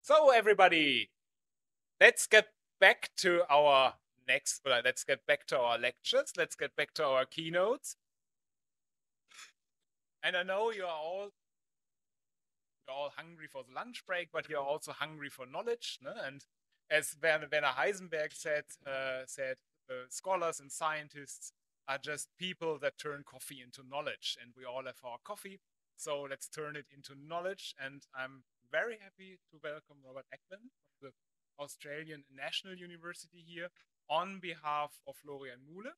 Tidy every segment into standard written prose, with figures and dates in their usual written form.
So everybody, let's get back to our let's get back to our lectures. Let's get back to our keynotes. And I know you're all hungry for the lunch break, but you're also hungry for knowledge. No? And as Werner Heisenberg said, scholars and scientists are just people that turn coffee into knowledge, and we all have our coffee. So let's turn it into knowledge. And I'm very happy to welcome Robert Ackland from the Australian National University here on behalf of Florian Muhle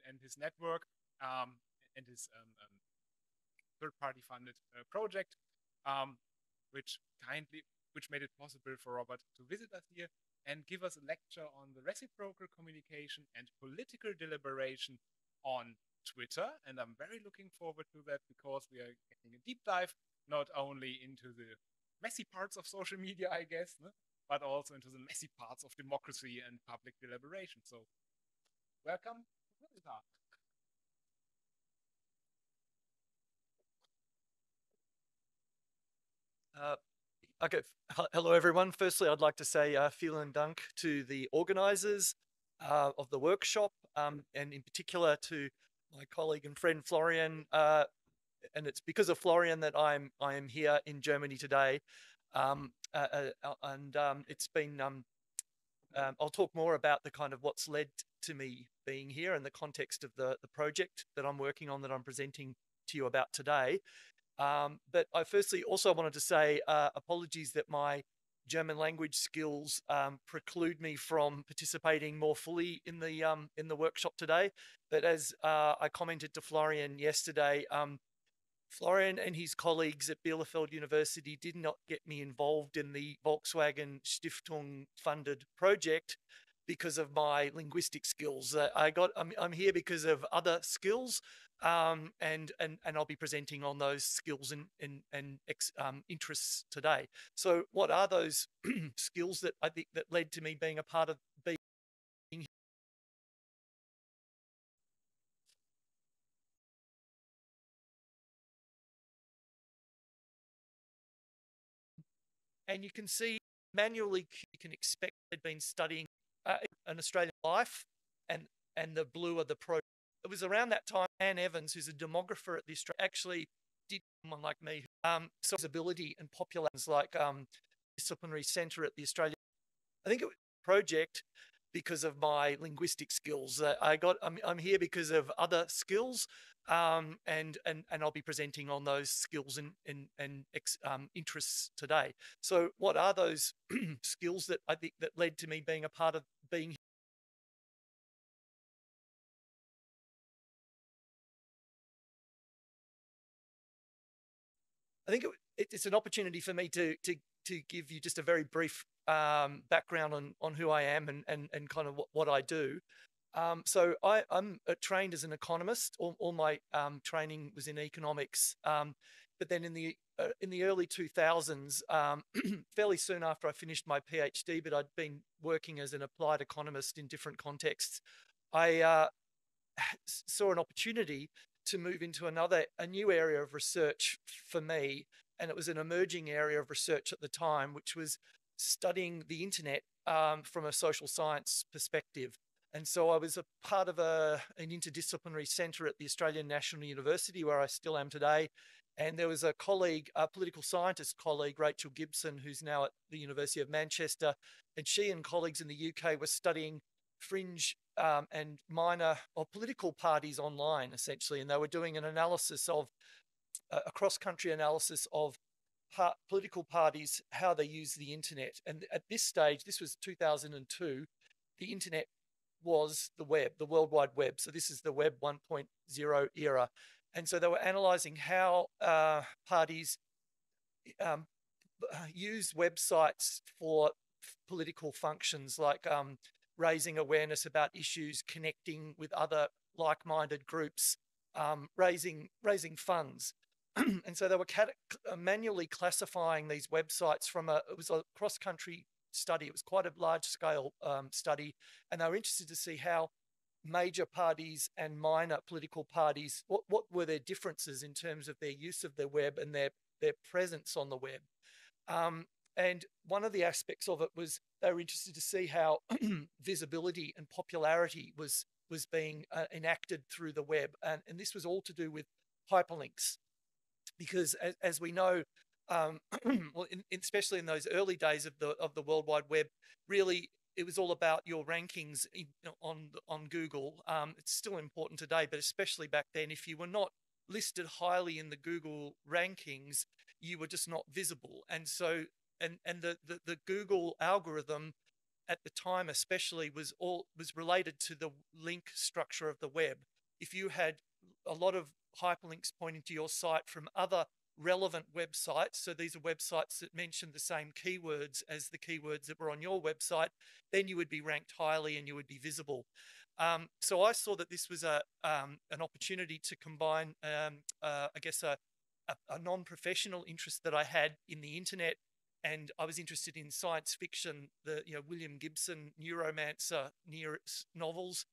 and his network and his third-party funded project, which made it possible for Robert to visit us here and give us a lecture on the reciprocal communication and political deliberation on Twitter. And I'm very looking forward to that because we are getting a deep dive, not only into the messy parts of social media, I guess, but also into the messy parts of democracy and public deliberation. So welcome to Twitter. Okay, hello everyone. Firstly, I'd like to say vielen Dank to the organisers of the workshop, and in particular to my colleague and friend Florian. And it's because of Florian that I am here in Germany today. It's been. I'll talk more about the kind of what's led to me being here and the context of the project that I'm working on, that I'm presenting to you about today. But I firstly also wanted to say apologies that my German language skills preclude me from participating more fully in the workshop today. But as I commented to Florian yesterday, Florian and his colleagues at Bielefeld University did not get me involved in the Volkswagen Stiftung funded project because of my linguistic skills. I'm here because of other skills, and I'll be presenting on those skills and interests today. So, what are those skills that I think that led to me being a part of being? And you can see manually, you can expect I'd been studying an Australian life, and the blue are the pro. It was around that time Anne Evans, who's a demographer at the Australia, actually did someone like me, so his ability and populations like disciplinary centre at the Australian. I think it was a project because of my linguistic skills. I'm here because of other skills, and I'll be presenting on those skills and interests today. So, what are those skills that I think that led to me being a part of being? I think it's an opportunity for me to give you just a very brief background on who I am and kind of what I do. So I'm trained as an economist. All my training was in economics, but then in the early 2000s, fairly soon after I finished my PhD, but I'd been working as an applied economist in different contexts, I saw an opportunity to move into a new area of research for me, and it was an emerging area of research at the time, which was studying the internet from a social science perspective. And so I was a part of an interdisciplinary centre at the Australian National University, where I still am today. And there was a colleague, a political scientist colleague, Rachel Gibson, who's now at the University of Manchester. And she and colleagues in the UK were studying fringe and minor or political parties online, essentially. And they were doing an analysis of, a cross-country analysis of political parties, how they use the internet. And at this stage, this was 2002, the internet was the web, the World Wide Web. So this is the Web 1.0 era. And so they were analysing how parties use websites for political functions, like raising awareness about issues, connecting with other like-minded groups, raising funds. And so they were manually classifying these websites it was a cross-country study. It was quite a large-scale study, and they were interested to see how major parties and minor political parties, what were their differences in terms of their use of the web and their presence on the web. And one of the aspects of it was they were interested to see how visibility and popularity was being enacted through the web. And this was all to do with hyperlinks, because as we know, well, especially in those early days of the World Wide Web, really it was all about your rankings on Google. It's still important today, but especially back then, if you were not listed highly in the Google rankings, you were just not visible. And so, and the Google algorithm at the time especially was related to the link structure of the web. If you had a lot of hyperlinks pointing to your site from other relevant websites, so these are websites that mention the same keywords as the keywords that were on your website, then you would be ranked highly and you would be visible. So I saw that this was an opportunity to combine, I guess, a non-professional interest that I had in the internet, and I was interested in science fiction, the William Gibson Neuromancer novels.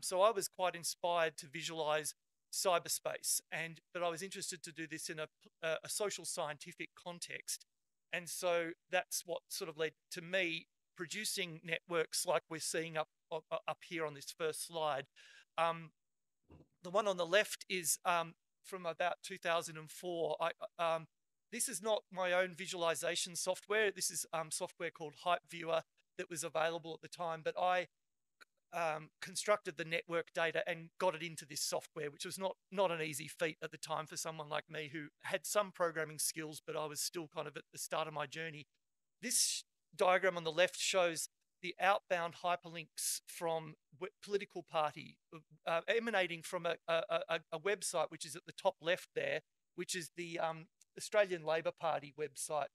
So I was quite inspired to visualize cyberspace, but I was interested to do this in a social scientific context. And so that's what sort of led to me producing networks like we're seeing up here on this first slide. The one on the left is from about 2004. This is not my own visualization software. This is software called Hype Viewer that was available at the time, but I constructed the network data and got it into this software, which was not an easy feat at the time for someone like me who had some programming skills, but I was still kind of at the start of my journey. This diagram on the left shows the outbound hyperlinks from political party emanating from a website, which is at the top left there, which is the Australian Labor Party website.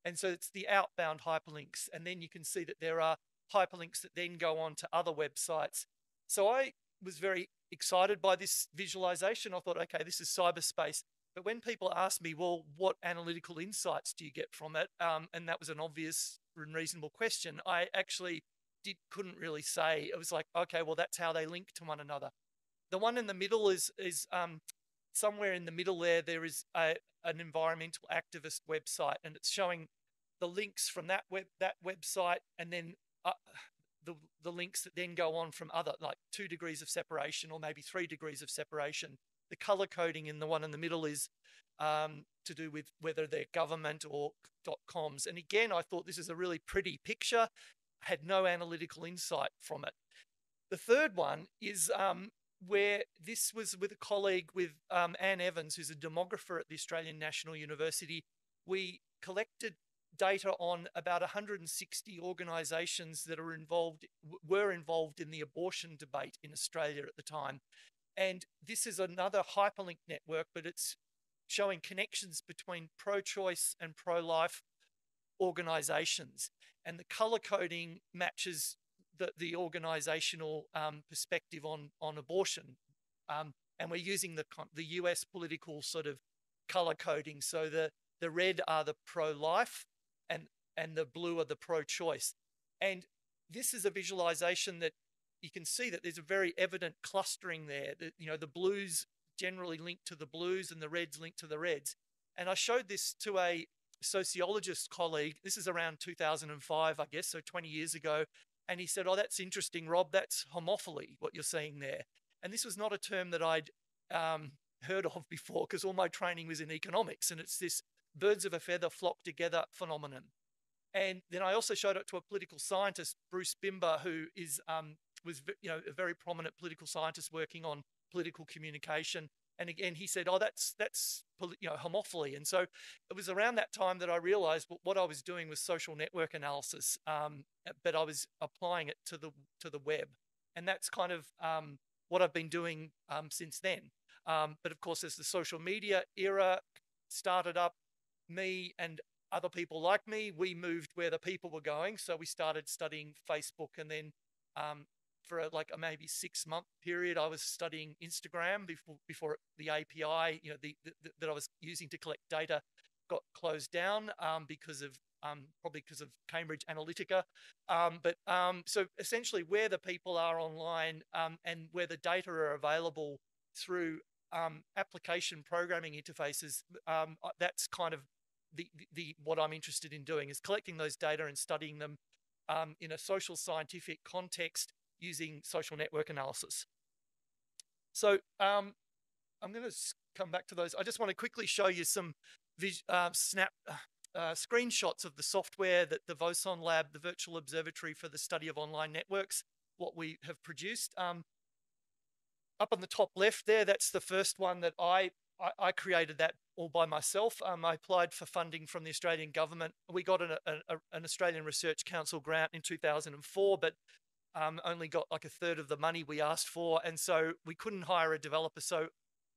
And so it's the outbound hyperlinks. And then you can see that there are hyperlinks that then go on to other websites. So I was very excited by this visualization. I thought, okay, this is cyberspace. But when people asked me, well, what analytical insights do you get from it? And that was an obvious and reasonable question. I actually couldn't really say. It was like, okay, well, that's how they link to one another. The one in the middle is somewhere in the middle there is an environmental activist website, and it's showing the links from that website, and then the links that then go on from other, like 2 degrees of separation or maybe 3 degrees of separation. The color coding in the one in the middle is to do with whether they're government or .coms. And again, I thought this is a really pretty picture, had no analytical insight from it. The third one is where this was with a colleague, with Anne Evans, who's a demographer at the Australian National University. We collected data on about 160 organisations that were involved in the abortion debate in Australia at the time. And this is another hyperlink network, but it's showing connections between pro-choice and pro-life organisations. And the colour coding matches the organisational perspective on abortion. And we're using the US political sort of colour coding. So the red are the pro-life and the blue are the pro-choice. And this is a visualisation that you can see that there's a very evident clustering there. The blues generally link to the blues and the reds link to the reds. And I showed this to a sociologist colleague. This is around 2005, I guess, so 20 years ago. And he said, oh, that's interesting, Rob. That's homophily, what you're seeing there. And this was not a term that I'd heard of before, because all my training was in economics, and it's this birds of a feather flock together phenomenon. And then I also showed it to a political scientist, Bruce Bimber, who was a very prominent political scientist working on political communication. And again, he said, oh, that's homophily. And so it was around that time that I realized what I was doing was social network analysis, but I was applying it to the web. And that's kind of what I've been doing since then. But of course, as the social media era started up, me and other people like me, we moved where the people were going. So we started studying Facebook, and then for like a maybe 6-month period, I was studying Instagram before the API, that I was using to collect data got closed down probably because of Cambridge Analytica. So essentially, where the people are online and where the data are available through application programming interfaces, that's kind of what I'm interested in doing is collecting those data and studying them in a social scientific context using social network analysis. So I'm going to come back to those. I just want to quickly show you some screenshots of the software that the Voson Lab, the virtual observatory for the study of online networks, what we have produced. Up on the top left there, that's the first one that I created that all by myself. I applied for funding from the Australian government. We got an Australian Research Council grant in 2004, but only got like a third of the money we asked for. And so we couldn't hire a developer. So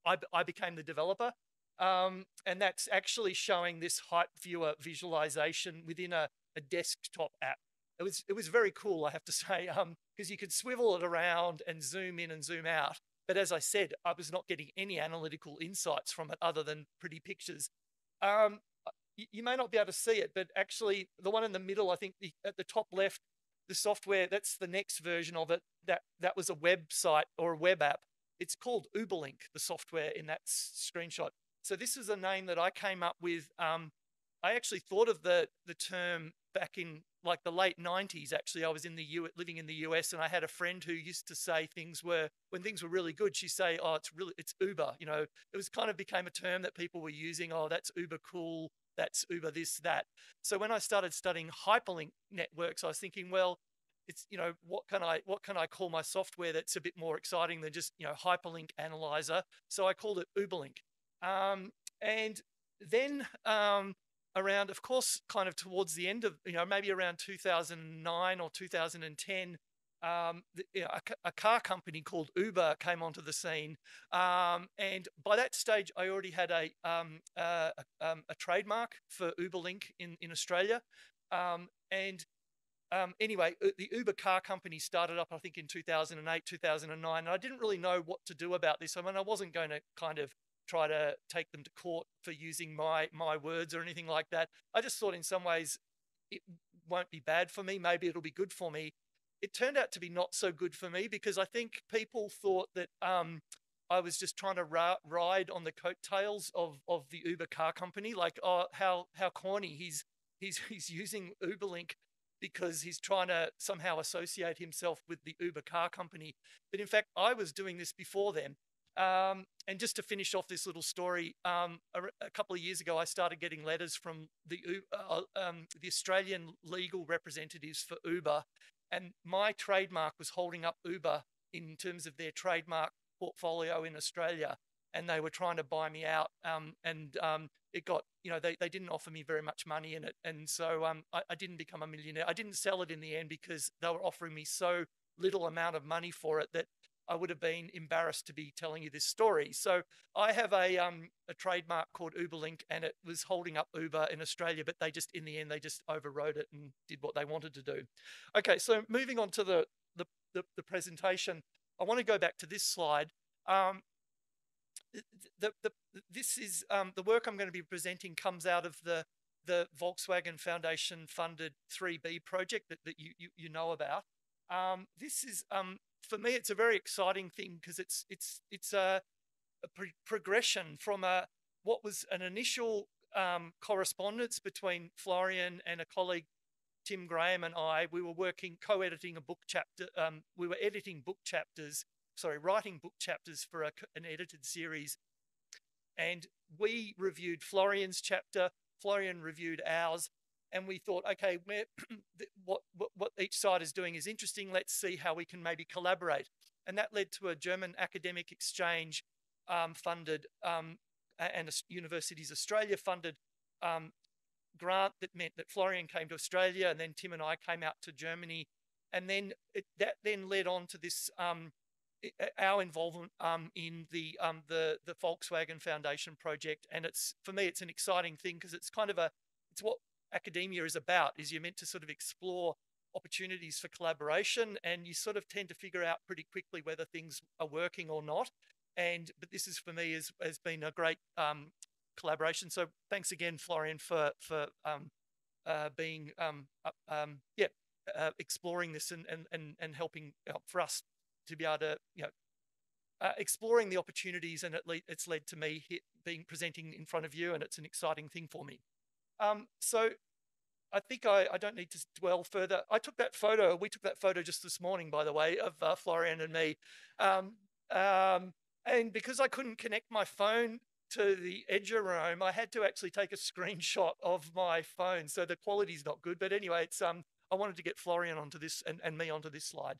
I became the developer. And that's actually showing this height viewer visualization within a desktop app. It was very cool, I have to say, because you could swivel it around and zoom in and zoom out. But as I said, I was not getting any analytical insights from it other than pretty pictures. You may not be able to see it, but actually the one in the middle, I think at the top left, the software, that's the next version of it. That was a website or a web app. It's called Uberlink, the software in that screenshot. So this is a name that I came up with. I actually thought of the term back in like the late 90s. Actually, I was living in the US, and I had a friend who used to say when things were really good, she'd say, "Oh, it's Uber." You know, it was kind of became a term that people were using. "Oh, that's Uber cool. That's Uber this, that." So when I started studying hyperlink networks, I was thinking, well, it's, you know, what can I call my software that's a bit more exciting than just, you know, hyperlink analyzer? So I called it Uberlink. And then around, of course, kind of towards the end of, you know, maybe around 2009 or 2010, a car company called Uber came onto the scene. And by that stage, I already had a trademark for Uberlink in Australia. Anyway, the Uber car company started up, I think, in 2008, 2009. And I didn't really know what to do about this. I mean, I wasn't going to kind of try to take them to court for using my words or anything like that. I just thought in some ways it won't be bad for me. Maybe it'll be good for me. It turned out to be not so good for me, because I think people thought that I was just trying to ride on the coattails of the Uber car company. Like, oh, how corny, he's using Uberlink because he's trying to somehow associate himself with the Uber car company. But in fact, I was doing this before them. And just to finish off this little story, a couple of years ago, I started getting letters from the Australian legal representatives for Uber, and my trademark was holding up Uber in terms of their trademark portfolio in Australia, and they were trying to buy me out. It got, you know, they didn't offer me very much money in it, and so I didn't become a millionaire. I didn't sell it in the end because they were offering me so little amount of money for it that I would have been embarrassed to be telling you this story. So I have a trademark called Uberlink, and it was holding up Uber in Australia, but in the end, they just overrode it and did what they wanted to do. Okay, so moving on to the presentation, I want to go back to this slide. This is the work I'm going to be presenting comes out of the Volkswagen Foundation funded 3B project that you know about. This is for me, it's a very exciting thing because it's a progression from what was an initial correspondence between Florian and a colleague, Tim Graham, and I. We were co-editing a book chapter. We were writing book chapters for an edited series, and we reviewed Florian's chapter. Florian reviewed ours. And we thought, okay, what each side is doing is interesting. Let's see how we can maybe collaborate. And that led to a German academic exchange funded and a Universities Australia funded grant that meant that Florian came to Australia, and then Tim and I came out to Germany. And then that then led on to this our involvement in the Volkswagen Foundation project. And for me, it's an exciting thing because it's kind of it's what academia is about, is you're meant to sort of explore opportunities for collaboration, and you sort of tend to figure out pretty quickly whether things are working or not. But this is, for me, has been a great collaboration. So thanks again, Florian, for being exploring this and helping for us to be able to, you know, exploring the opportunities, and it's led to me presenting in front of you, and it's an exciting thing for me. So I think I don't need to dwell further. We took that photo just this morning, by the way, of Florian and me. And because I couldn't connect my phone to the Edger room, I had to actually take a screenshot of my phone. So the quality's not good. But anyway, it's I wanted to get Florian onto this and me onto this slide.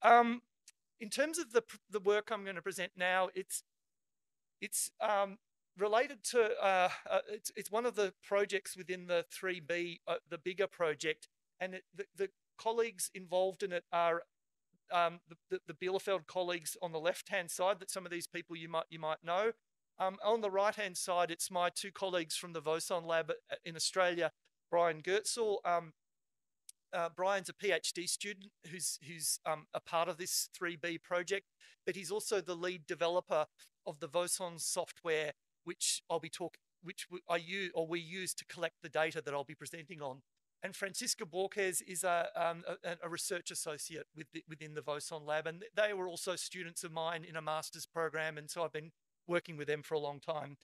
In terms of the work I'm going to present now, it's related to, it's one of the projects within the 3B, the bigger project, and the colleagues involved in it are the Bielefeld colleagues on the left-hand side, that some of these people you might know. On the right-hand side, it's my two colleagues from the Voson Lab in Australia, Brian Goetzel. Brian's a PhD student who's a part of this 3B project, but he's also the lead developer of the Voson software, which we use to collect the data that I'll be presenting on. And Francisca Borges is a research associate within the Voson Lab, and they were also students of mine in a master's program, and so I've been working with them for a long time.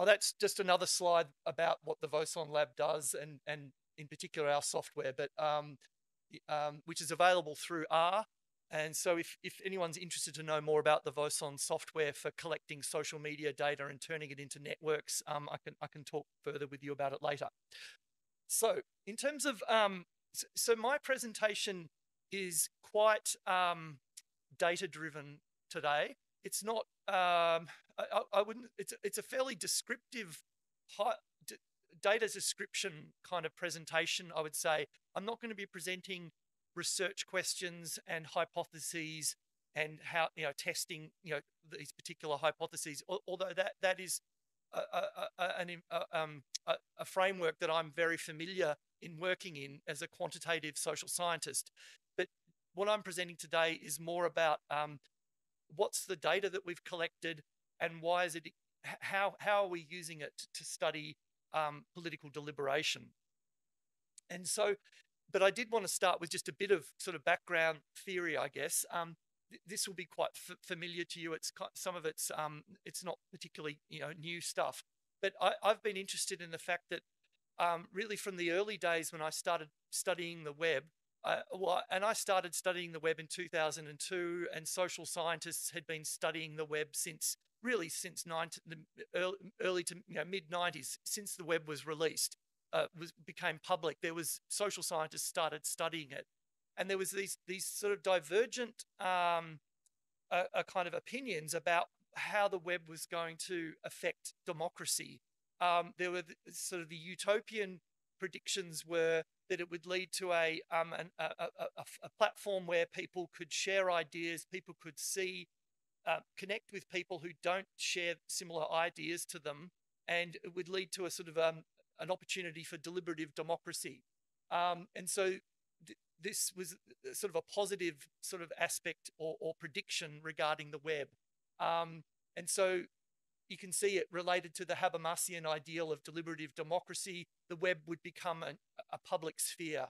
That's just another slide about what the Voson Lab does, and in particular our software, but which is available through R. And so if anyone's interested to know more about the Voson software for collecting social media data and turning it into networks, I can talk further with you about it later. So in terms of, so my presentation is quite data-driven today. It's not, I wouldn't, it's a fairly descriptive, data description kind of presentation, I would say. I'm not going to be presenting research questions and hypotheses and how, testing, these particular hypotheses, although that is a framework that I'm very familiar in working in as a quantitative social scientist. But what I'm presenting today is more about what's the data that we've collected, and why is it, how are we using it to study political deliberation. And so, but I did want to start with just a bit of sort of background theory, I guess. This will be quite familiar to you. Some of it's not particularly new stuff, but I've been interested in the fact that really from the early days when I started studying the web, and I started studying the web in 2002, and social scientists had been studying the web since the early to mid-90s, since the web was released. Became public. There was social scientists started studying it, and there was these sort of divergent kind of opinions about how the web was going to affect democracy. There were sort of the utopian predictions were that it would lead to a platform where people could share ideas, people could see, connect with people who don't share similar ideas to them, and it would lead to a sort of an opportunity for deliberative democracy. And so this was sort of a positive sort of aspect or prediction regarding the web. And so you can see it related to the Habermasian ideal of deliberative democracy. The web would become a public sphere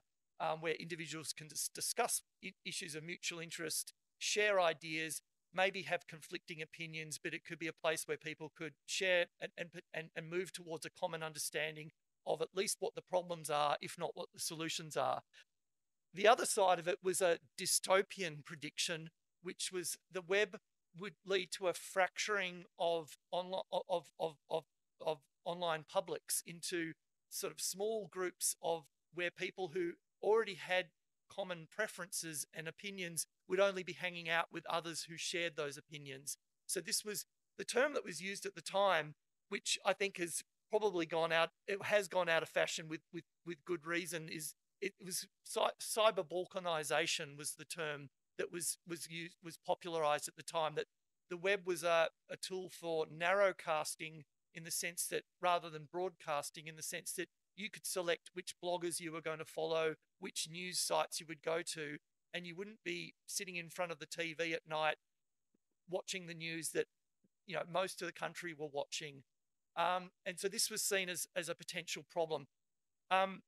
where individuals can discuss issues of mutual interest, share ideas, maybe have conflicting opinions, but it could be a place where people could share and move towards a common understanding of at least what the problems are, if not what the solutions are. The other side of it was a dystopian prediction, which was the web would lead to a fracturing of online publics into sort of small groups of where people who already had common preferences and opinions would only be hanging out with others who shared those opinions. So this was the term that was used at the time, which I think has probably gone out. It has gone out of fashion with good reason. It was cyber balkanization was the term that was popularized at the time. That the web was a tool for narrowcasting, in the sense that rather than broadcasting, in the sense that you could select which bloggers you were going to follow, which news sites you would go to, and you wouldn't be sitting in front of the TV at night watching the news that most of the country were watching. And so this was seen as a potential problem. And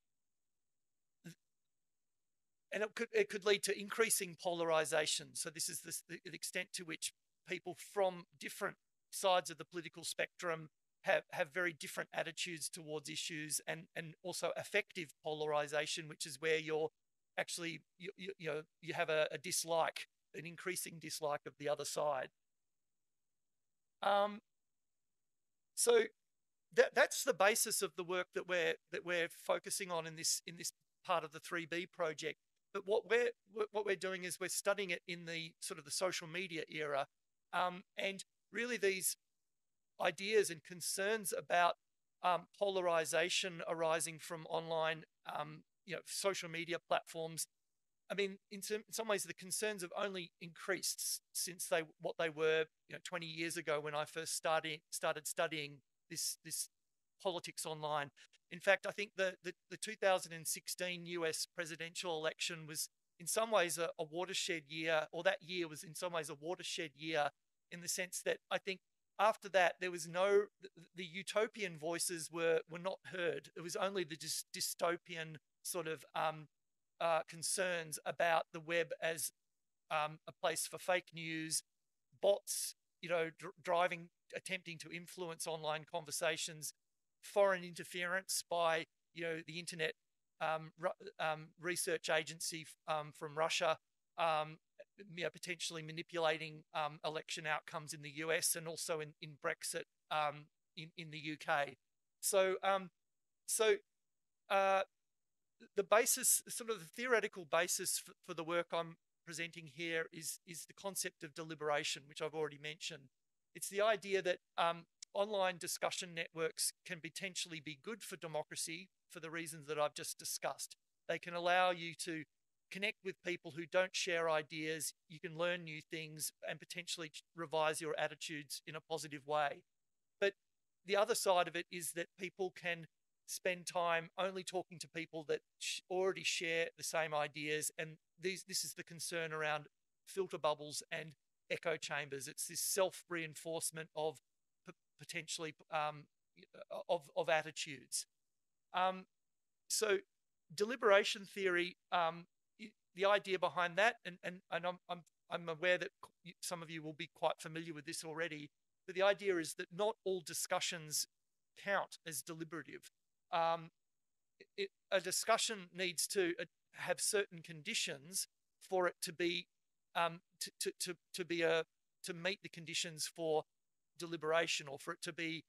it could lead to increasing polarization. So this is the extent to which people from different sides of the political spectrum have very different attitudes towards issues, and also affective polarization, which is where you're actually you have a dislike, an increasing dislike of the other side. So that's the basis of the work that we're focusing on in this part of the 3B project. But what we're doing is we're studying it in the sort of the social media era, and really these ideas and concerns about polarization arising from online, social media platforms. I mean, in some ways, the concerns have only increased since what they were 20 years ago when I first started studying this politics online. In fact, I think the 2016 US presidential election was in some ways a watershed year, or that year was in some ways a watershed year, in the sense that I think after that there was the utopian voices were not heard. It was only the dystopian sort of concerns about the web as a place for fake news, bots, attempting to influence online conversations, foreign interference by the internet research agency from Russia, potentially manipulating election outcomes in the US and also in Brexit in the UK. So the basis, sort of the theoretical basis for the work I'm presenting here is the concept of deliberation, which I've already mentioned. It's the idea that online discussion networks can potentially be good for democracy for the reasons that I've just discussed. They can allow you to connect with people who don't share ideas. You can learn new things and potentially revise your attitudes in a positive way. But the other side of it is that people can spend time only talking to people that already share the same ideas. And this is the concern around filter bubbles and echo chambers. It's this self-reinforcement of potentially of attitudes. So deliberation theory, the idea behind that, and I'm aware that some of you will be quite familiar with this already, but the idea is that not all discussions count as deliberative. A discussion needs to have certain conditions for it to be to meet the conditions for deliberation, or for it to be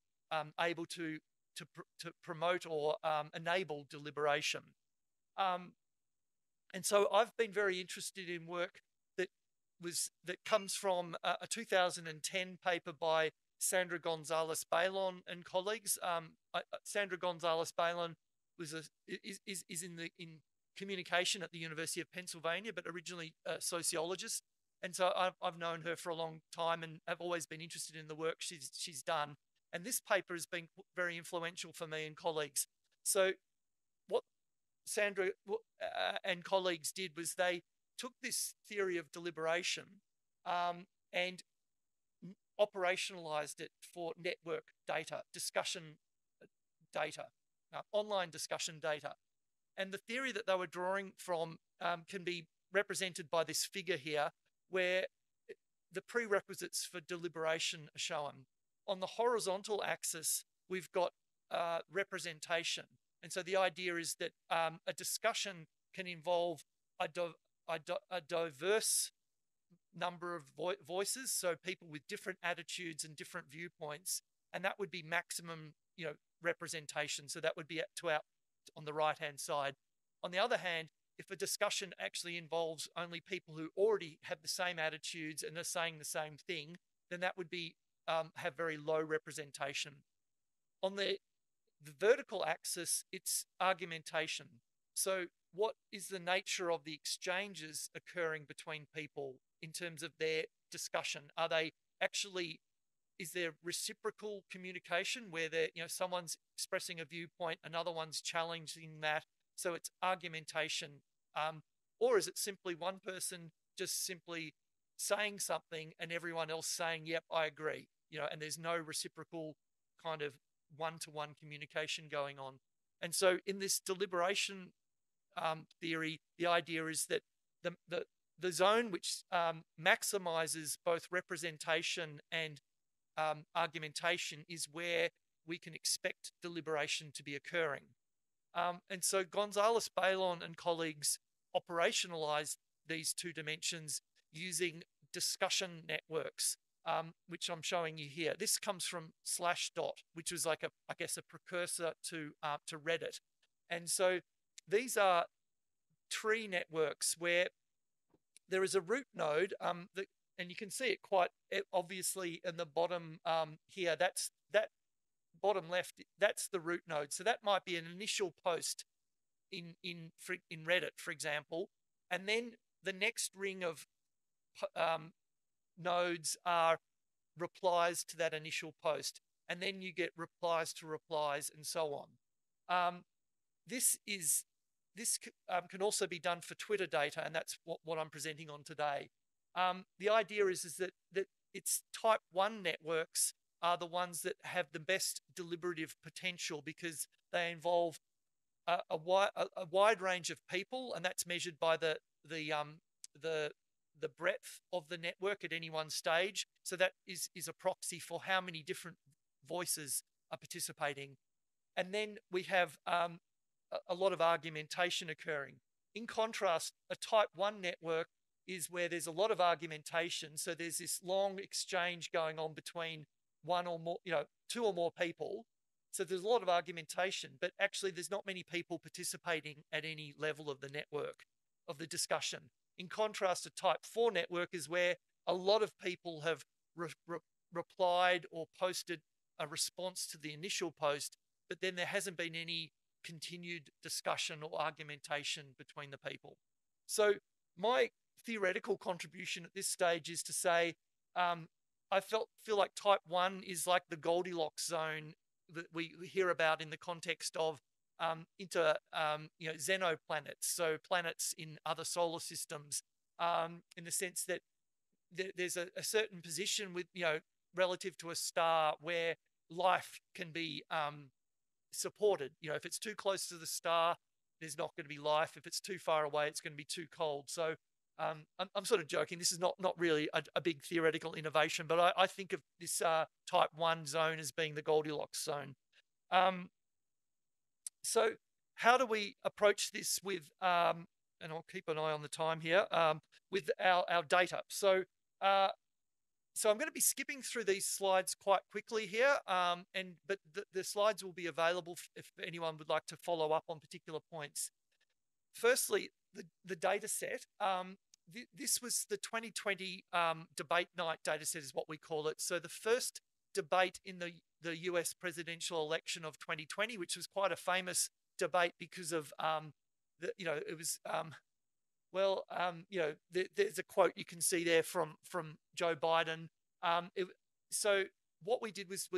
able to promote or enable deliberation. And so I've been very interested in work that comes from a 2010 paper by Sandra Gonzalez-Balon and colleagues. Sandra Gonzalez-Balon is in communication at the University of Pennsylvania, but originally a sociologist. And so I've known her for a long time and have always been interested in the work she's done. And this paper has been very influential for me and colleagues. So what Sandra and colleagues did was they took this theory of deliberation and operationalized it for network data, discussion data, online discussion data. And the theory that they were drawing from can be represented by this figure here, where the prerequisites for deliberation are shown. On the horizontal axis, we've got representation. And so the idea is that a discussion can involve a diverse number of voices, so people with different attitudes and different viewpoints, and that would be maximum, representation. So that would be on the right-hand side. On the other hand, if a discussion actually involves only people who already have the same attitudes and are saying the same thing, then that would be have very low representation. On the vertical axis, it's argumentation. So what is the nature of the exchanges occurring between people in terms of their discussion? Are they actually, is there reciprocal communication where someone's expressing a viewpoint, another one's challenging that? So it's argumentation. Or is it simply one person just simply saying something and everyone else saying, yep, I agree, and there's no reciprocal kind of one-to-one communication going on. And so in this deliberation theory, the idea is that the zone which maximizes both representation and argumentation is where we can expect deliberation to be occurring. And so Gonzalez Bailon and colleagues operationalized these two dimensions using discussion networks, which I'm showing you here. This comes from Slashdot, which was like I guess a precursor to Reddit. And so these are tree networks where there is a root node, and you can see it quite obviously in the bottom here. That bottom left, that's the root node. So that might be an initial post in Reddit, for example, and then the next ring of nodes are replies to that initial post, and then you get replies to replies, and so on. This can also be done for Twitter data, and that's what I'm presenting on today. The idea is that it's type 1 networks are the ones that have the best deliberative potential because they involve a wide range of people, and that's measured by the breadth of the network at any one stage. So that is a proxy for how many different voices are participating. And then we have a lot of argumentation occurring. In contrast, a type 1 network is where there's a lot of argumentation. So there's this long exchange going on between one or more, two or more people. So there's a lot of argumentation, but actually there's not many people participating at any level of the network, of the discussion. In contrast, a type 4 network is where a lot of people have replied or posted a response to the initial post, but then there hasn't been any continued discussion or argumentation between the people. So my theoretical contribution at this stage is to say, I feel like type 1 is like the Goldilocks zone that we hear about in the context of xenoplanets, so planets in other solar systems, in the sense that there's a certain position with relative to a star where life can be supported. If it's too close to the star, there's not going to be life. If it's too far away, it's going to be too cold. So I'm sort of joking. This is not really a big theoretical innovation, but I think of this type 1 zone as being the Goldilocks zone. So how do we approach this with, and I'll keep an eye on the time here, with our data? So I'm going to be skipping through these slides quite quickly here, but the slides will be available if anyone would like to follow up on particular points. Firstly, the data set. This was the 2020 debate night data set is what we call it. So the first debate in the US presidential election of 2020, which was quite a famous debate because of, it was, there's a quote you can see there from Joe Biden. So what we did was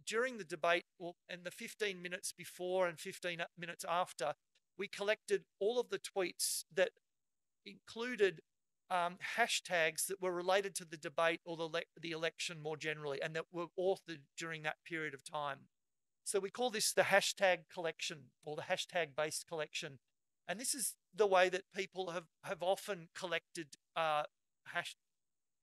during the debate and the 15 minutes before and 15 minutes after, we collected all of the tweets that included hashtags that were related to the debate or the election more generally, and that were authored during that period of time. So we call this the hashtag collection or the hashtag-based collection. And this is the way that people have often collected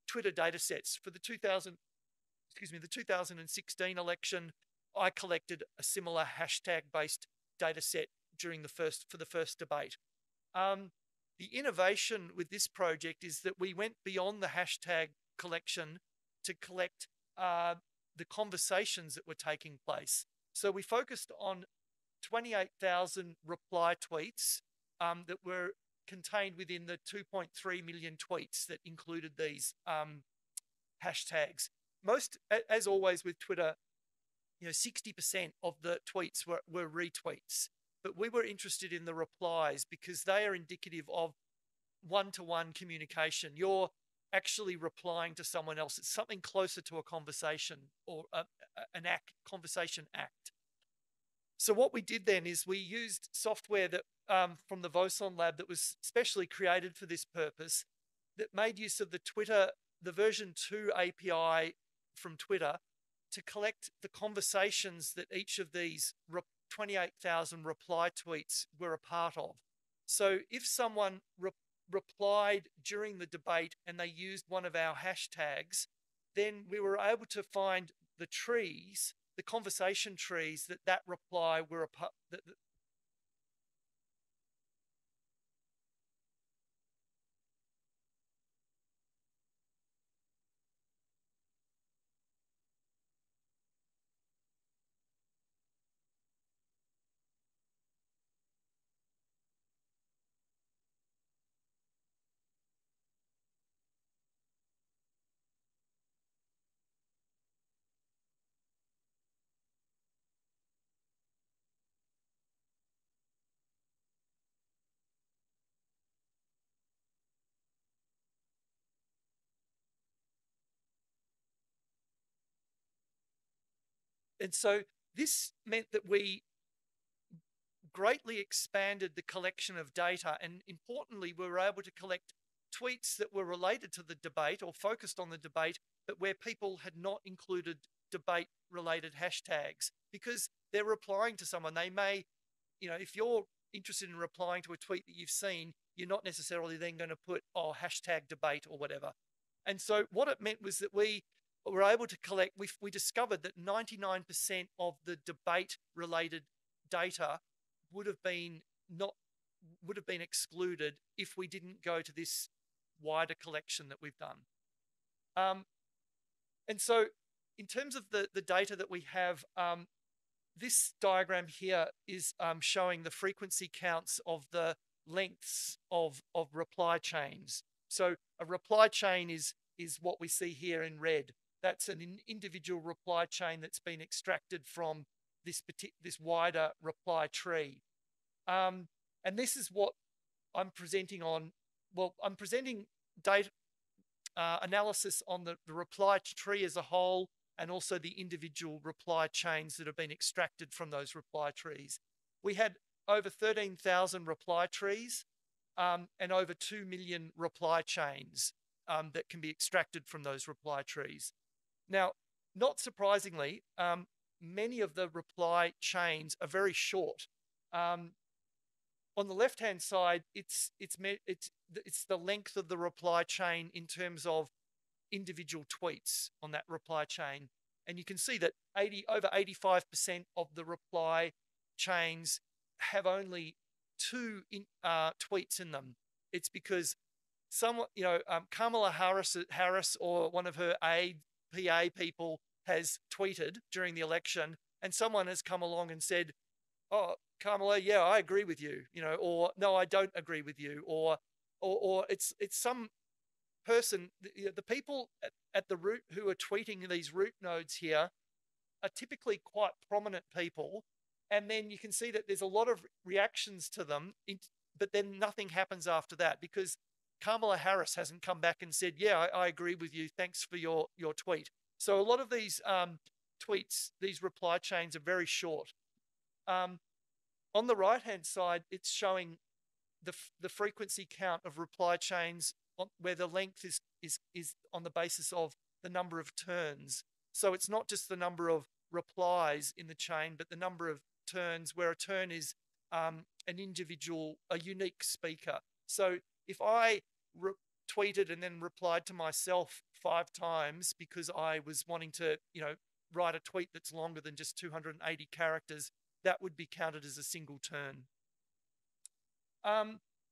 Twitter data sets. For the 2016 election, I collected a similar hashtag-based data set for the first debate. The innovation with this project is that we went beyond the hashtag collection to collect the conversations that were taking place. So we focused on 28,000 reply tweets that were contained within the 2.3 million tweets that included these hashtags. Most, as always with Twitter, 60% of the tweets were retweets. But we were interested in the replies because they are indicative of one-to-one communication. You're actually replying to someone else. It's something closer to a conversation or conversation act. So what we did then is we used software that from the Voson lab that was specially created for this purpose, that made use of the version 2 API from Twitter to collect the conversations that each of these 28,000 reply tweets were a part of. So if someone replied during the debate and they used one of our hashtags, then we were able to find the trees the conversation trees that reply were a part. And so this meant that we greatly expanded the collection of data, and importantly, we were able to collect tweets that were related to the debate or focused on the debate, but where people had not included debate-related hashtags because they're replying to someone. They may, if you're interested in replying to a tweet that you've seen, you're not necessarily then going to put, hashtag debate or whatever. And so what it meant was that we were able to collect, we discovered that 99% of the debate-related data would have been excluded if we didn't go to this wider collection that we've done. And so in terms of the data that we have, this diagram here is showing the frequency counts of the lengths of reply chains. So a reply chain is what we see here in red. That's an individual reply chain that's been extracted from this wider reply tree. And this is what I'm presenting on. Well, I'm presenting data analysis on the reply tree as a whole, and also the individual reply chains that have been extracted from those reply trees. We had over 13,000 reply trees and over 2 million reply chains that can be extracted from those reply trees. Now, not surprisingly, many of the reply chains are very short. On the left-hand side, it's the length of the reply chain in terms of individual tweets on that reply chain. And you can see that over 85% of the reply chains have only 2 tweets in them. It's because Kamala Harris or one of her PA people has tweeted during the election, and someone has come along and said, "Oh, Kamala, yeah, I agree with you," or "No, I don't agree with you," or it's some person. The people at the root who are tweeting these root nodes here are typically quite prominent people, and then you can see that there's a lot of reactions to them, but then nothing happens after that because Kamala Harris hasn't come back and said, "Yeah, I agree with you. Thanks for your tweet." So a lot of these tweets, these reply chains are very short. On the right-hand side, it's showing the frequency count of reply chains where the length is on the basis of the number of turns. So it's not just the number of replies in the chain, but the number of turns, where a turn is a unique speaker. So if I tweeted and then replied to myself 5 times because I was wanting to, write a tweet that's longer than just 280 characters, that would be counted as a single turn.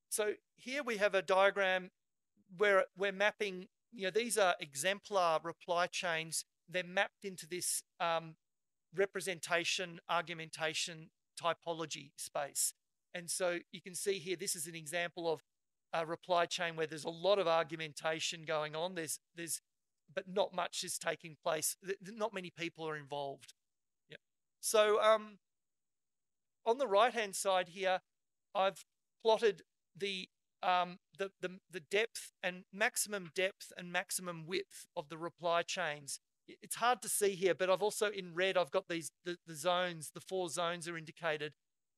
So here we have a diagram where we're mapping, these are exemplar reply chains. They're mapped into this representation, argumentation, typology space. And so you can see here, this is an example of a reply chain where there's a lot of argumentation going on. But not much is taking place. Not many people are involved. Yeah. So on the right-hand side here, I've plotted the depth and maximum width of the reply chains. It's hard to see here, but I've also in red, I've got the zones, the 4 zones are indicated.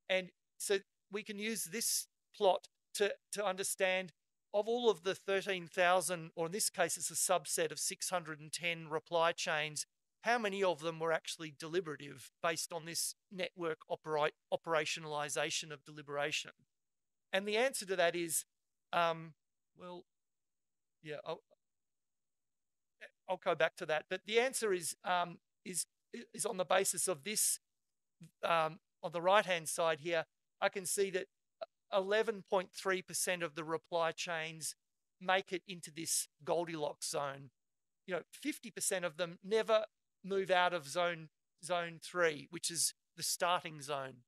And so we can use this plot to understand of all of the 13,000, or in this case, it's a subset of 610 reply chains, how many of them were actually deliberative based on this network operationalization of deliberation? And the answer to that is, I'll go back to that. But the answer is is on the basis of this. On the right-hand side here, I can see that 11.3% of the reply chains make it into this Goldilocks zone. 50% of them never move out of zone 3, which is the starting zone.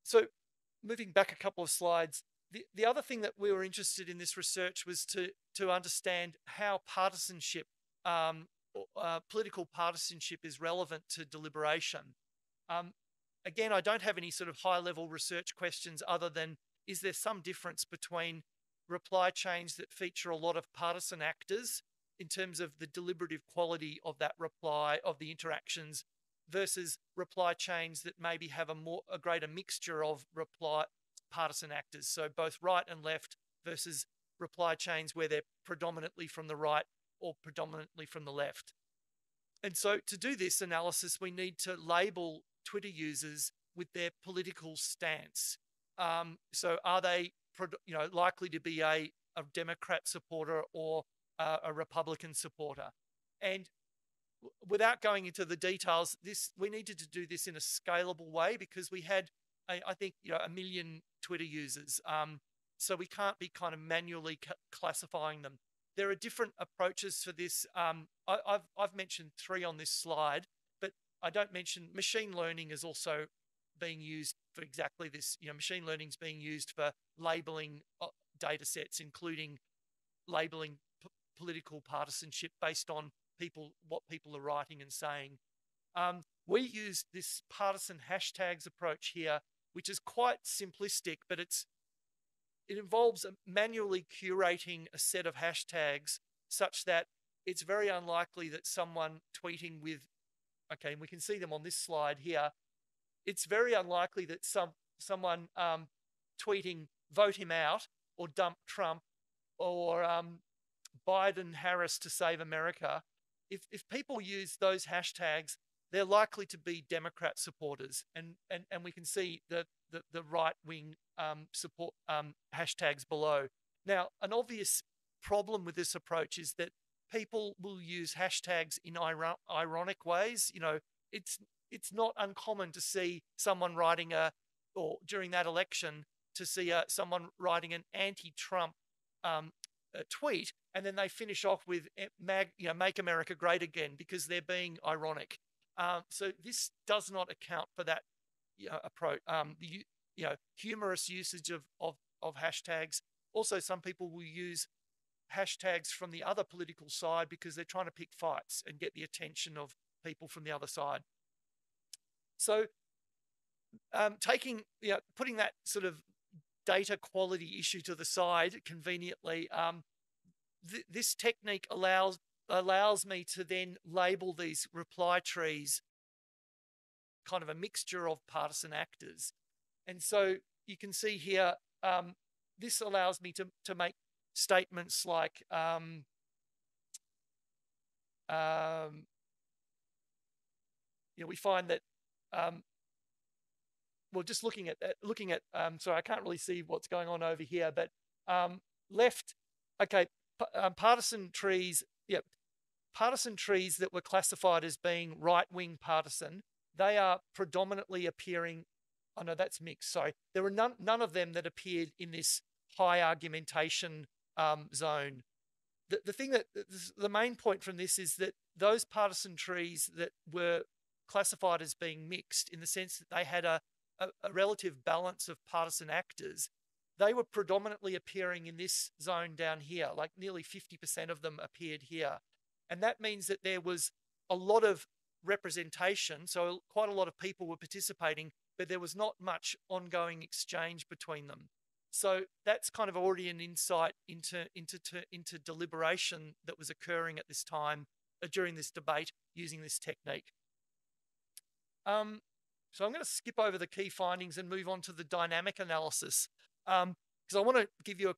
So moving back a couple of slides, the other thing that we were interested in this research was to understand how partisanship, political partisanship, is relevant to deliberation. Again, I don't have any sort of high-level research questions other than, is there some difference between reply chains that feature a lot of partisan actors in terms of the deliberative quality of that reply, of the interactions, versus reply chains that maybe have a greater mixture of partisan actors, so both right and left, versus reply chains where they're predominantly from the right or predominantly from the left. And so to do this analysis, we need to label Twitter users with their political stance. So are they likely to be a Democrat supporter or a Republican supporter? And without going into the details, we needed to do this in a scalable way because we had, I think, 1 million Twitter users. So we can't be kind of manually classifying them. There are different approaches for this. I've mentioned 3 on this slide, but I don't mention machine learning is also being used for exactly this. Machine learning is being used for labeling data sets, including labeling political partisanship based on what people are writing and saying. We use this partisan hashtags approach here, which is quite simplistic, but it involves manually curating a set of hashtags such that it's very unlikely that someone tweeting with, okay, we can see them on this slide here. It's very unlikely that someone tweeting vote him out or dump Trump or Biden Harris to save America. If people use those hashtags, they're likely to be Democrat supporters, and we can see the right-wing support hashtags below. Now, an obvious problem with this approach is that people will use hashtags in ironic ways. It's not uncommon to see someone writing or during that election to see someone writing an anti-Trump tweet, and then they finish off with "Make America Great Again" because they're being ironic. So this does not account for that approach. Humorous usage of hashtags. Also, some people will use hashtags from the other political side because they're trying to pick fights and get the attention of people from the other side. So, putting that sort of data quality issue to the side conveniently, this technique allows me to then label these reply trees kind of a mixture of partisan actors. And so you can see here, this allows me to make statements like, we find that, well, just looking at, sorry, I can't really see what's going on over here, but left, okay, partisan trees that were classified as being right-wing partisan, they are predominantly appearing, oh no, that's mixed, sorry. There were none of them that appeared in this high argumentation zone. The main point from this is that those partisan trees that were classified as being mixed, in the sense that they had a relative balance of partisan actors, they were predominantly appearing in this zone down here, like nearly 50% of them appeared here. And that means that there was a lot of representation, so quite a lot of people were participating, but there was not much ongoing exchange between them. So that's kind of already an insight into deliberation that was occurring at this time during this debate using this technique. So I'm going to skip over the key findings and move on to the dynamic analysis, because I want to give you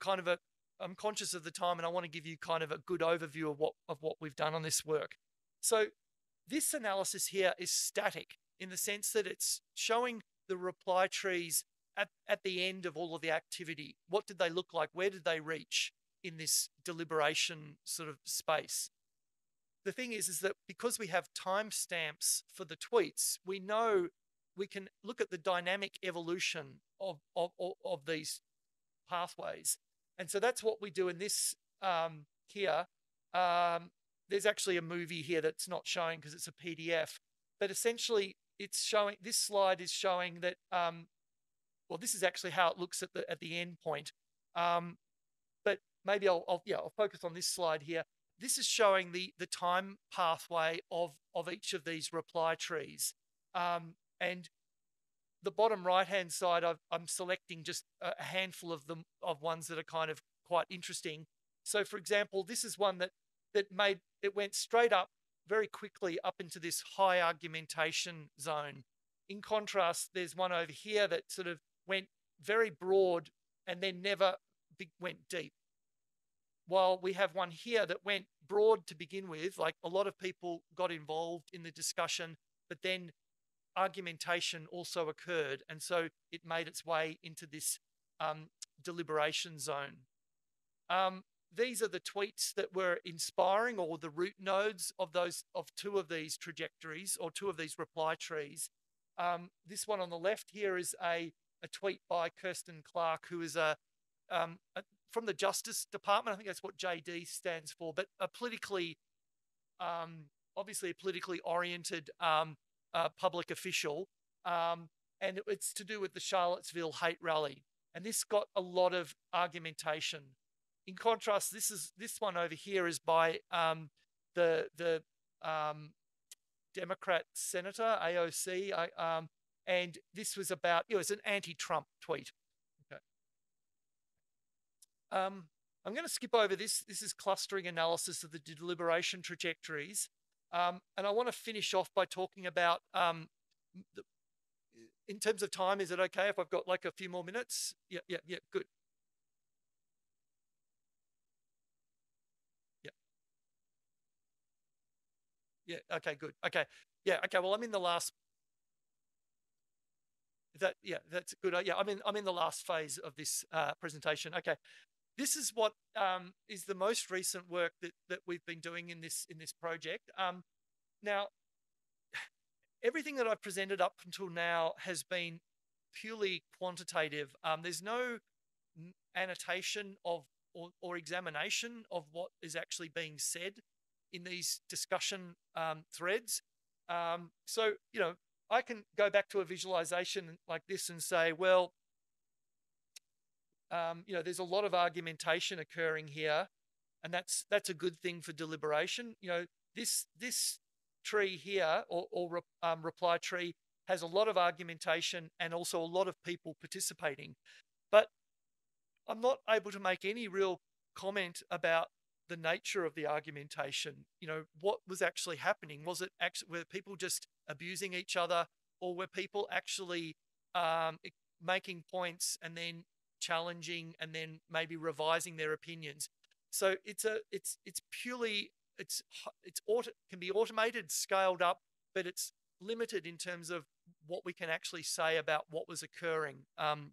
I'm conscious of the time, and I want to give you kind of a good overview of what we've done on this work. So this analysis here is static in the sense that it's showing the reply trees at the end of all of the activity. What did they look like? Where did they reach in this deliberation sort of space? the thing is that because we have timestamps for the tweets, we know we can look at the dynamic evolution of these pathways. And so that's what we do in this here. There's actually a movie here that's not showing because it's a PDF, but essentially it's showing, this slide is showing that, well, this is actually how it looks at the end point. But maybe I'll focus on this slide here. This is showing the time pathway of each of these reply trees. And the bottom right-hand side, I'm selecting just a handful of them, of ones that are kind of quite interesting. So for example, this is one that went straight up very quickly up into this high argumentation zone. In contrast, there's one over here that sort of went very broad and then never went deep. While we have one here that went broad to begin with, like a lot of people got involved in the discussion, but then argumentation also occurred. And so it made its way into this deliberation zone. These are the tweets that were inspiring, or the root nodes of two of these trajectories, or two of these reply trees. This one on the left here is a tweet by Kirsten Clark, who is from the Justice Department. I think that's what JD stands for, but a politically, obviously a politically oriented public official. And it's to do with the Charlottesville hate rally. And this got a lot of argumentation. In contrast, this one over here is by the Democrat Senator, AOC, and this was about, it's an anti-Trump tweet. Okay. I'm going to skip over this. This is clustering analysis of the deliberation trajectories. And I want to finish off by talking about, in terms of time, is it okay if I've got like a few more minutes? Yeah, good. Yeah, okay, good. Okay, yeah, okay, well, I'm in the last, that's good. Yeah, I'm in the last phase of this presentation. Okay, this is what is the most recent work that we've been doing in this project. Now, everything that I've presented up until now has been purely quantitative. There's no annotation of or examination of what is actually being said in these discussion threads. So, I can go back to a visualization like this and say, well, there's a lot of argumentation occurring here, and that's a good thing for deliberation. This tree here, or reply tree, has a lot of argumentation and also a lot of people participating. But I'm not able to make any real comment about the nature of the argumentation. What was actually happening? Were people just abusing each other, or were people actually making points and then challenging and then maybe revising their opinions? So it's purely, can be automated, scaled up, but it's limited in terms of what we can actually say about what was occurring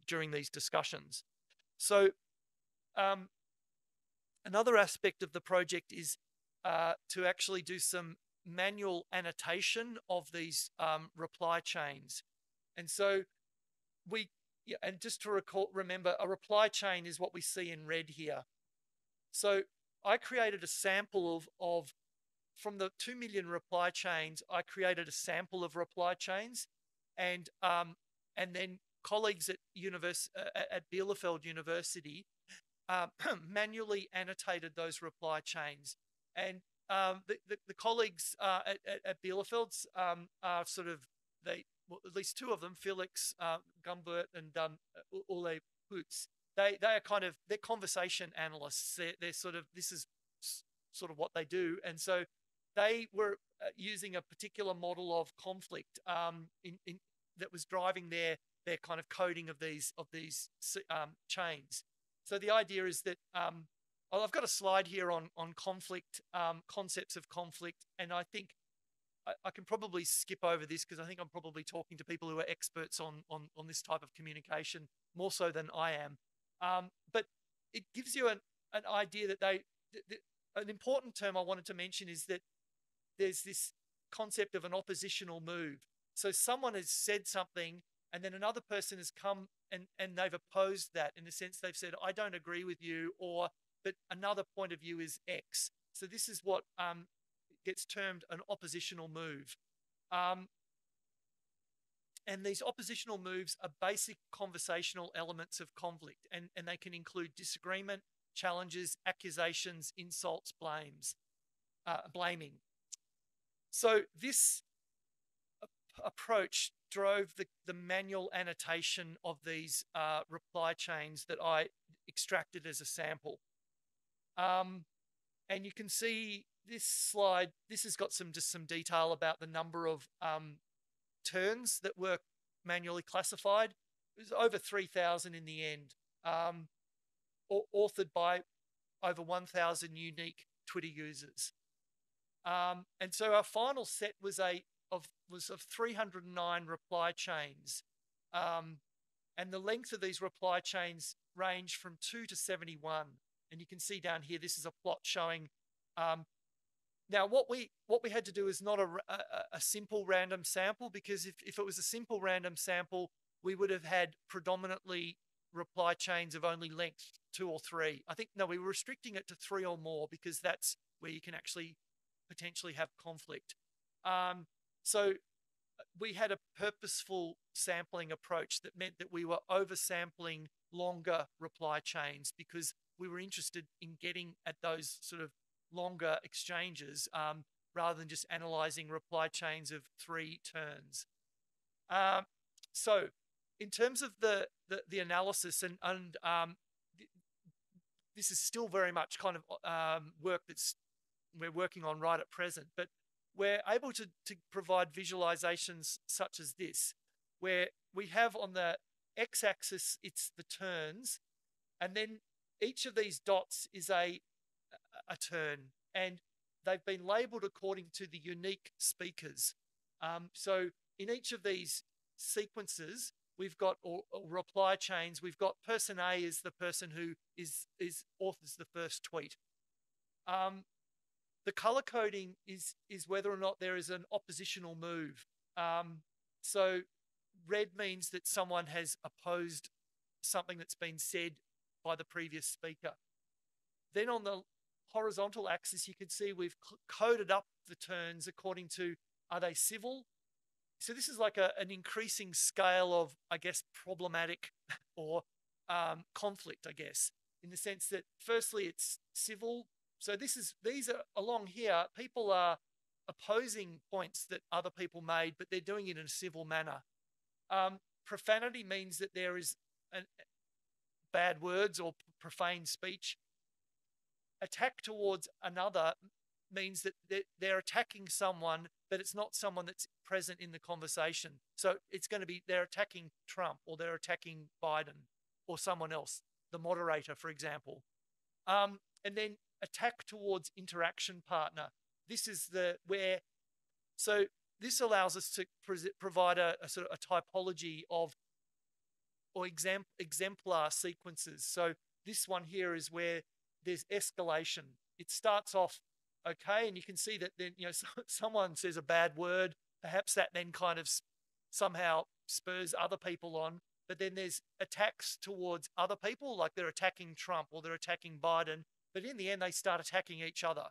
during these discussions. So another aspect of the project is to actually do some manual annotation of these reply chains. And so and just to remember, a reply chain is what we see in red here. So I created a sample of from the 2 million reply chains, I created a sample of reply chains, and then colleagues at Bielefeld University manually annotated those reply chains. And the colleagues at Bielefeld's are sort of, at least two of them, Felix Gumbert and Ole Putz, they are they're conversation analysts. They're sort of, this is sort of what they do. And so they were using a particular model of conflict that was driving their kind of coding of these chains. So the idea is that I've got a slide here on conflict, concepts of conflict, and I think I can probably skip over this because I think I'm probably talking to people who are experts on this type of communication more so than I am. But it gives you an idea that an important term I wanted to mention is that there's this concept of an oppositional move. So someone has said something, and then another person has come and they've opposed that. In a sense, they've said, I don't agree with you, but another point of view is X. So this is what gets termed an oppositional move. And these oppositional moves are basic conversational elements of conflict, and they can include disagreement, challenges, accusations, insults, blaming. So this approach drove the manual annotation of these reply chains that I extracted as a sample. And you can see this slide, this has got just some detail about the number of turns that were manually classified. It was over 3,000 in the end, authored by over 1,000 unique Twitter users. And so our final set was of 309 reply chains. And the length of these reply chains range from 2 to 71. And you can see down here, this is a plot showing. Now, what we had to do is not a simple random sample, because if it was a simple random sample, we would have had predominantly reply chains of only length 2 or 3. I think, no, we were restricting it to 3 or more, because that's where you can actually potentially have conflict. So we had a purposeful sampling approach that meant that we were oversampling longer reply chains, because we were interested in getting at those sort of longer exchanges rather than just analyzing reply chains of 3 turns. So in terms of the analysis, and this is still very much kind of work we're working on right at present, but we're able to provide visualizations such as this, where we have on the x-axis, it's the turns, and then each of these dots is a turn, and they've been labeled according to the unique speakers. So in each of these sequences, we've got or reply chains, we've got person A is the person who authors the first tweet. The color coding is whether or not there is an oppositional move. So red means that someone has opposed something that's been said by the previous speaker. Then on the horizontal axis, you can see we've coded up the turns according to, are they civil? So this is like an increasing scale of, I guess, problematic or conflict, I guess, in the sense that firstly it's civil. So these are along here, people are opposing points that other people made, but they're doing it in a civil manner. Profanity means that there is bad words or profane speech. Attack towards another means that they're attacking someone, but it's not someone that's present in the conversation. So it's going to be they're attacking Trump, or they're attacking Biden, or someone else, the moderator, for example. And then attack towards interaction partner. This is so this allows us to provide a sort of a typology of or exemplar sequences. So this one here is where there's escalation. It starts off okay, and you can see that then, someone says a bad word, perhaps that then kind of somehow spurs other people on, but then there's attacks towards other people, like they're attacking Trump or they're attacking Biden, but in the end they start attacking each other.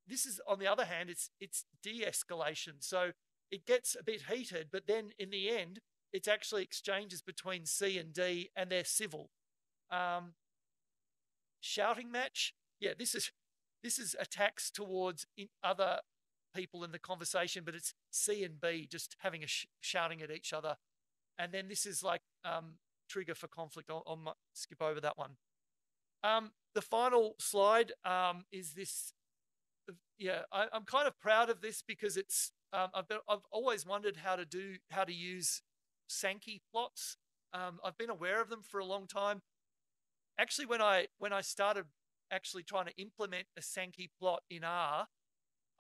This is, on the other hand, it's de-escalation. So it gets a bit heated, but then in the end, it's actually exchanges between C and D, and they're civil. Shouting match, yeah, this is attacks towards other people in the conversation, but it's C and B just having shouting at each other. And then this is like trigger for conflict. I'll skip over that one. The final slide is this. Yeah, I'm kind of proud of this because it's. I've always wondered how to use Sankey plots. I've been aware of them for a long time. Actually, when I started actually trying to implement a Sankey plot in R,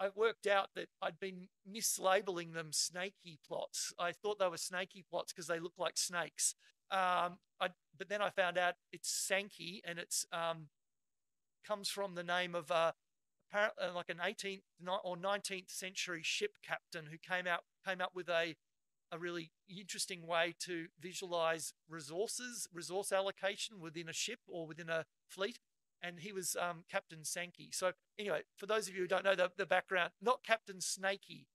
I worked out that I'd been mislabeling them snaky plots. I thought they were snaky plots because they look like snakes. But then I found out it's Sankey, and it's comes from the name of a apparently like an 18th or 19th century ship captain who came up with a really interesting way to visualize resource allocation within a ship or within a fleet. And he was Captain Sankey. So anyway, for those of you who don't know the background, not Captain Snakey.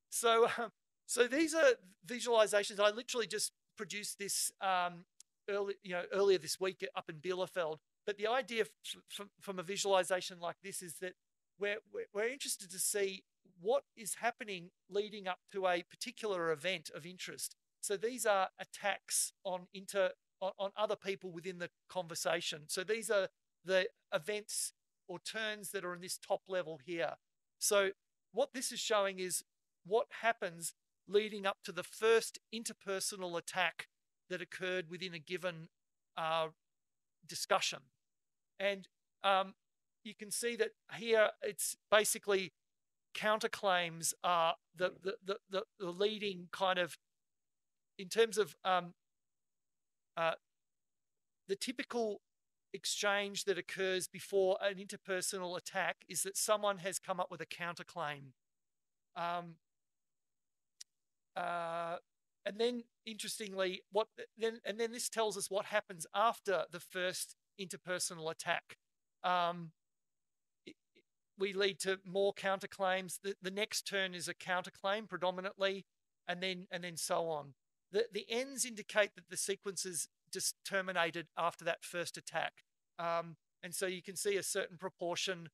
So these are visualizations. I literally just produced this earlier this week up in Bielefeld. But the idea from a visualization like this is that we're interested to see what is happening leading up to a particular event of interest. So these are attacks on other people within the conversation. So these are the events or turns that are in this top level here. So what this is showing is what happens leading up to the first interpersonal attack that occurred within a given discussion. And you can see that here it's basically counterclaims are the leading kind of, in terms of the typical exchange that occurs before an interpersonal attack is that someone has come up with a counterclaim. And then, interestingly, then this tells us what happens after the first interpersonal attack. We lead to more counterclaims. The next turn is a counterclaim predominantly, and then so on. The ends indicate that the sequence is just terminated after that first attack. And so you can see a certain proportion,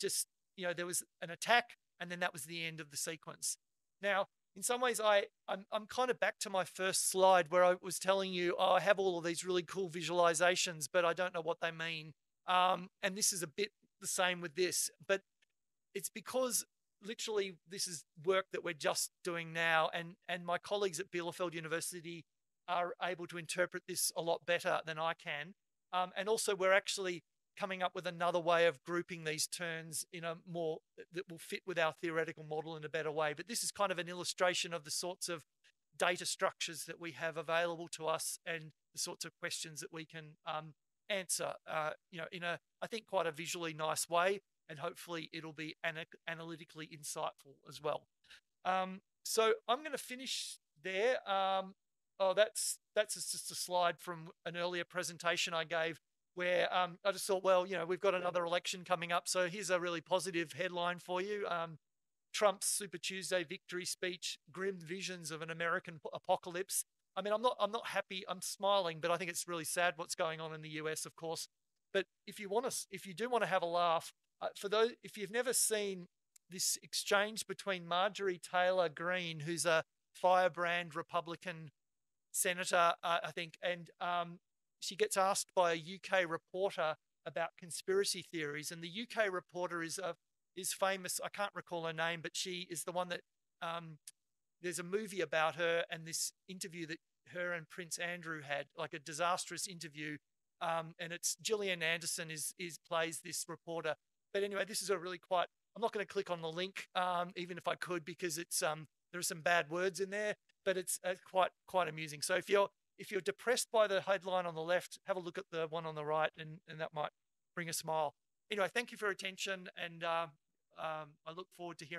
just, there was an attack and then that was the end of the sequence. Now, in some ways, I'm kind of back to my first slide where I was telling you, I have all of these really cool visualizations, but I don't know what they mean. And this is a bit the same with this, but it's because literally this is work that we're just doing now, and my colleagues at Bielefeld University are able to interpret this a lot better than I can. And also we're actually coming up with another way of grouping these turns in a more that will fit with our theoretical model in a better way. But this is kind of an illustration of the sorts of data structures that we have available to us and the sorts of questions that we can answer, in a, I think, quite a visually nice way, and hopefully it'll be analytically insightful as well. So I'm going to finish there. That's just a slide from an earlier presentation I gave where I just thought, well, we've got another election coming up. So here's a really positive headline for you. Trump's Super Tuesday victory speech, grim visions of an American apocalypse. I mean, I'm not happy. I'm smiling, but I think it's really sad what's going on in the US, of course. But if you do want to have a laugh, for those, if you've never seen this exchange between Marjorie Taylor Greene, who's a firebrand Republican senator, I think, and she gets asked by a UK reporter about conspiracy theories, and the UK reporter is famous. I can't recall her name, but she is the one that there's a movie about her and this interview that her and Prince Andrew had, like a disastrous interview, and it's Gillian Anderson plays this reporter. But anyway, this is a really quite. I'm not going to click on the link, even if I could, because it's there are some bad words in there, but it's quite amusing. So if you're depressed by the headline on the left, have a look at the one on the right, and that might bring a smile. Anyway, thank you for your attention, and I look forward to hearing